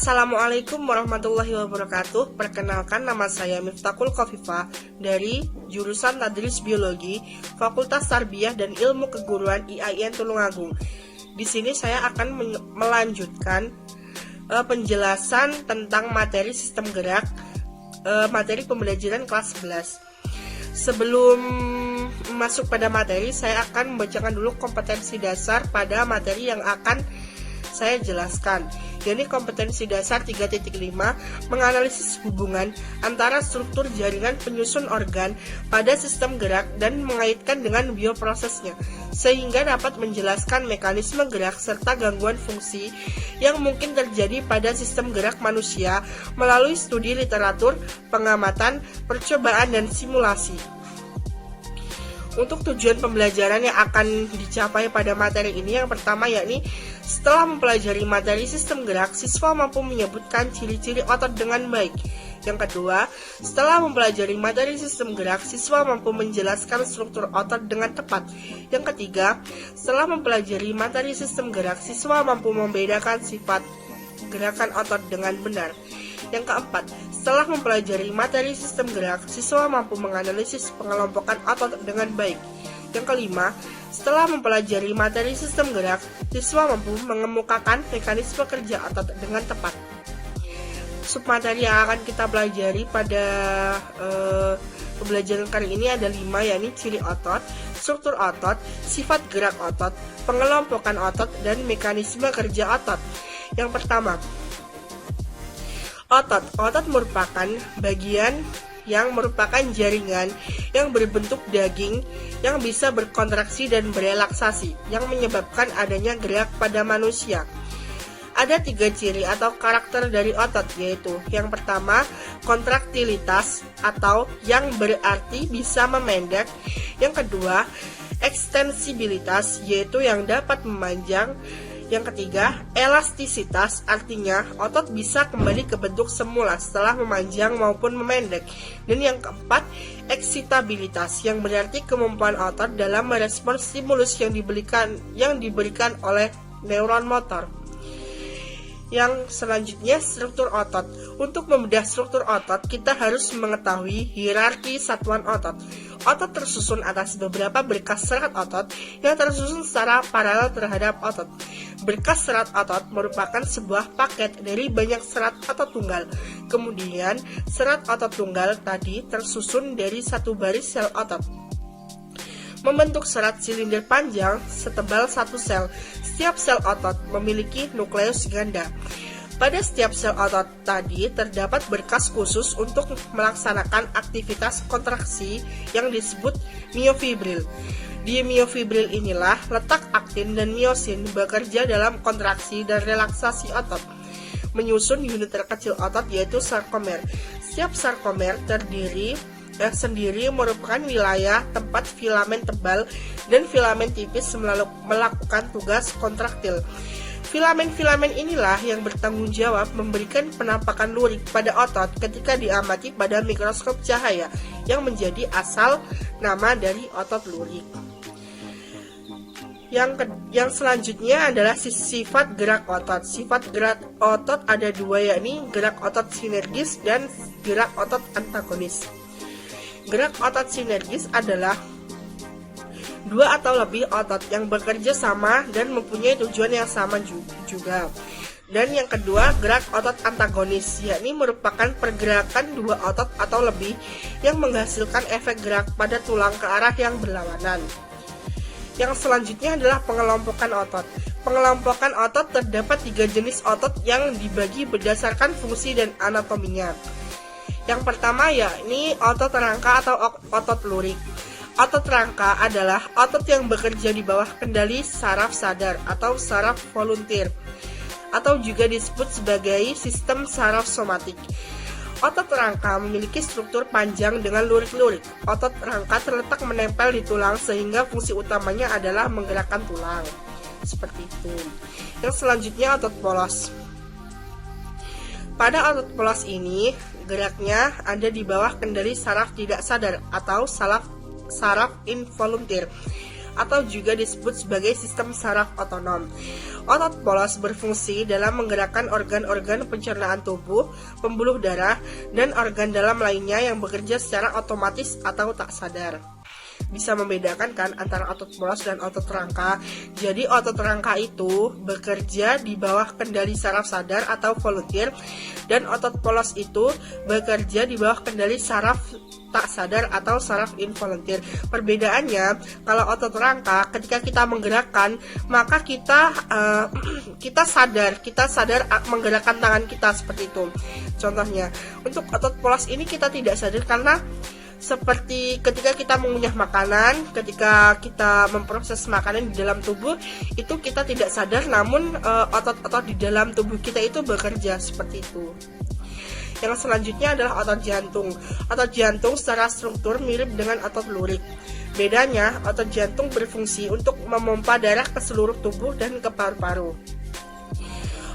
Assalamualaikum warahmatullahi wabarakatuh. Perkenalkan, nama saya Miftahul Khofifah dari jurusan Tadris Biologi, Fakultas Tarbiyah dan Ilmu Keguruan IAIN Tulungagung. Di sini saya akan melanjutkan penjelasan tentang materi sistem gerak, materi pembelajaran kelas 11. Sebelum masuk pada materi, saya akan membacakan dulu kompetensi dasar pada materi yang akan saya jelaskan. Yakni kompetensi dasar 3.5, menganalisis hubungan antara struktur jaringan penyusun organ pada sistem gerak dan mengaitkan dengan bioprosesnya, sehingga dapat menjelaskan mekanisme gerak serta gangguan fungsi yang mungkin terjadi pada sistem gerak manusia melalui studi literatur, pengamatan, percobaan, dan simulasi. Untuk tujuan pembelajaran yang akan dicapai pada materi ini, yang pertama yakni setelah mempelajari materi sistem gerak, siswa mampu menyebutkan ciri-ciri otot dengan baik. Yang kedua, setelah mempelajari materi sistem gerak, siswa mampu menjelaskan struktur otot dengan tepat. Yang ketiga, setelah mempelajari materi sistem gerak, siswa mampu membedakan sifat gerakan otot dengan benar. Yang keempat, setelah mempelajari materi sistem gerak, siswa mampu menganalisis pengelompokan otot dengan baik. Yang kelima, setelah mempelajari materi sistem gerak, siswa mampu mengemukakan mekanisme kerja otot dengan tepat. Submateri yang akan kita pelajari pada pembelajaran kali ini ada 5, yakni ciri otot, struktur otot, sifat gerak otot, pengelompokan otot, dan mekanisme kerja otot. Yang pertama, otot. Otot merupakan bagian yang merupakan jaringan yang berbentuk daging yang bisa berkontraksi dan berelaksasi, yang menyebabkan adanya gerak pada manusia. Ada 3 ciri atau karakter dari otot, yaitu yang pertama, kontraktilitas atau yang berarti bisa memendek. Yang kedua, ekstensibilitas, yaitu yang dapat memanjang. Yang ketiga, elastisitas, artinya otot bisa kembali ke bentuk semula setelah memanjang maupun memendek. Dan yang keempat, eksitabilitas, yang berarti kemampuan otot dalam merespons stimulus yang diberikan oleh neuron motor. Yang selanjutnya, struktur otot. Untuk membedah struktur otot, kita harus mengetahui hierarki satuan otot. Otot tersusun atas beberapa berkas serat otot yang tersusun secara paralel terhadap otot. Berkas serat otot merupakan sebuah paket dari banyak serat otot tunggal. Kemudian, serat otot tunggal tadi tersusun dari satu baris sel otot, membentuk serat silinder panjang setebal 1 sel. Setiap sel otot memiliki nukleus ganda. Pada setiap sel otot tadi terdapat berkas khusus untuk melaksanakan aktivitas kontraksi yang disebut miofibril. Di miofibril inilah letak aktin dan miosin bekerja dalam kontraksi dan relaksasi otot, menyusun unit terkecil otot yaitu sarkomer. Setiap sarkomer sendiri merupakan wilayah tempat filamen tebal dan filamen tipis melakukan tugas kontraktil. Filamen-filamen inilah yang bertanggung jawab memberikan penampakan lurik pada otot ketika diamati pada mikroskop cahaya, yang menjadi asal nama dari otot lurik. Yang selanjutnya adalah sifat gerak otot. Sifat gerak otot ada 2, yakni gerak otot sinergis dan gerak otot antagonis. Gerak otot sinergis adalah 2 atau lebih otot yang bekerja sama dan mempunyai tujuan yang sama juga. Dan yang kedua, gerak otot antagonis, yakni merupakan pergerakan 2 otot atau lebih yang menghasilkan efek gerak pada tulang ke arah yang berlawanan. Yang selanjutnya adalah pengelompokan otot. Pengelompokan otot terdapat 3 jenis otot yang dibagi berdasarkan fungsi dan anatominya. Yang pertama yakni otot rangka atau otot lurik. Otot rangka adalah otot yang bekerja di bawah kendali saraf sadar atau saraf volunteer, atau juga disebut sebagai sistem saraf somatik. Otot rangka memiliki struktur panjang dengan lurik-lurik. Otot rangka terletak menempel di tulang sehingga fungsi utamanya adalah menggerakkan tulang. Seperti itu. Yang selanjutnya otot polos. Pada otot polos ini, geraknya ada di bawah kendali saraf tidak sadar atau saraf involunteer. atau juga disebut sebagai sistem saraf otonom. Otot polos berfungsi dalam menggerakkan organ-organ pencernaan tubuh, pembuluh darah, dan organ dalam lainnya yang bekerja secara otomatis atau tak sadar. Bisa membedakan kan antara otot polos dan otot rangka. Jadi otot rangka itu bekerja di bawah kendali saraf sadar atau volunteer, dan otot polos itu bekerja di bawah kendali saraf tak sadar atau saraf involunteer. Perbedaannya, kalau otot rangka ketika kita menggerakkan, maka kita sadar menggerakkan tangan kita seperti itu. Contohnya, untuk otot polos ini kita tidak sadar karena seperti ketika kita mengunyah makanan, ketika kita memproses makanan di dalam tubuh, itu kita tidak sadar, namun otot-otot di dalam tubuh kita itu bekerja seperti itu. Yang selanjutnya adalah otot jantung. Otot jantung secara struktur mirip dengan otot lurik. Bedanya, otot jantung berfungsi untuk memompa darah ke seluruh tubuh dan ke paru-paru.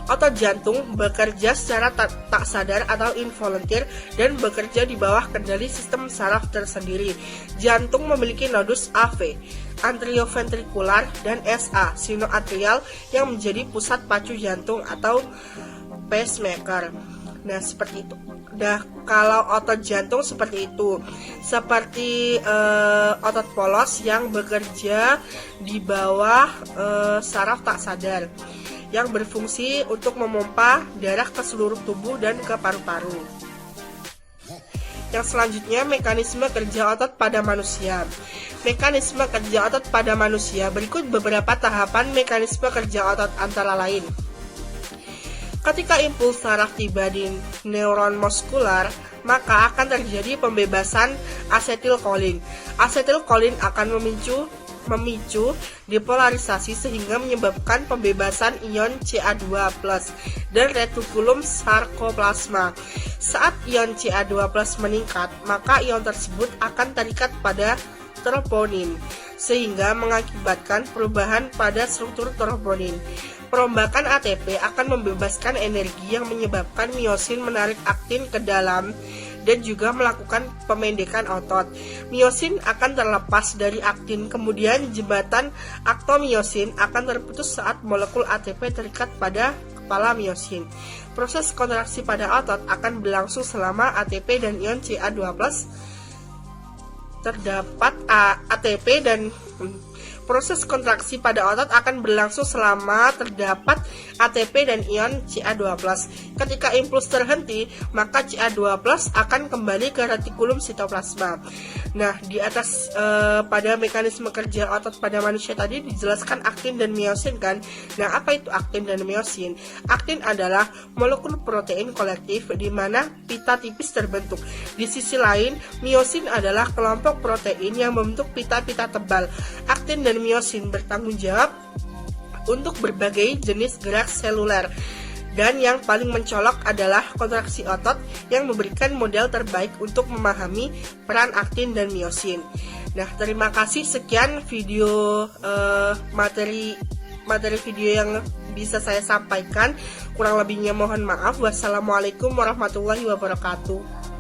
Otot jantung bekerja secara tak sadar atau involunteer dan bekerja di bawah kendali sistem saraf tersendiri. Jantung memiliki nodus AV, atrioventrikular, dan SA, sinoatrial, yang menjadi pusat pacu jantung atau pacemaker. Nah, seperti itu. Nah, kalau otot jantung seperti itu, seperti otot polos yang bekerja di bawah saraf tak sadar, yang berfungsi untuk memompa darah ke seluruh tubuh dan ke paru-paru. Yang selanjutnya, mekanisme kerja otot pada manusia. Mekanisme kerja otot pada manusia, berikut beberapa tahapan mekanisme kerja otot antara lain. Ketika impuls saraf tiba di neuron muskular, maka akan terjadi pembebasan asetilkolin. Asetilkolin akan memicu depolarisasi sehingga menyebabkan pembebasan ion Ca2+ dan retikulum sarkoplasma. Saat ion Ca2+ meningkat, maka ion tersebut akan terikat pada troponin sehingga mengakibatkan perubahan pada struktur troponin. Perombakan ATP akan membebaskan energi yang menyebabkan miosin menarik aktin ke dalam dan juga melakukan pemendekan otot. Miosin akan terlepas dari aktin, kemudian jembatan aktomiosin akan terputus saat molekul ATP terikat pada kepala miosin. Proses kontraksi pada otot akan berlangsung selama ATP dan ion Ca2+ terdapat ATP dan proses kontraksi pada otot akan berlangsung selama terdapat ATP dan ion Ca2+. Ketika impuls terhenti, maka Ca2+ akan kembali ke retikulum sitoplasma. Nah, di atas pada mekanisme kerja otot pada manusia tadi dijelaskan aktin dan miosin kan. Nah, apa itu aktin dan miosin? Aktin adalah molekul protein kolektif di mana pita tipis terbentuk. Di sisi lain, miosin adalah kelompok protein yang membentuk pita-pita tebal. Aktin dan miosin bertanggung jawab untuk berbagai jenis gerak seluler. Dan yang paling mencolok adalah kontraksi otot yang memberikan model terbaik untuk memahami peran aktin dan miosin. Nah, terima kasih, sekian video materi video yang bisa saya sampaikan. Kurang lebihnya mohon maaf. Wassalamualaikum warahmatullahi wabarakatuh.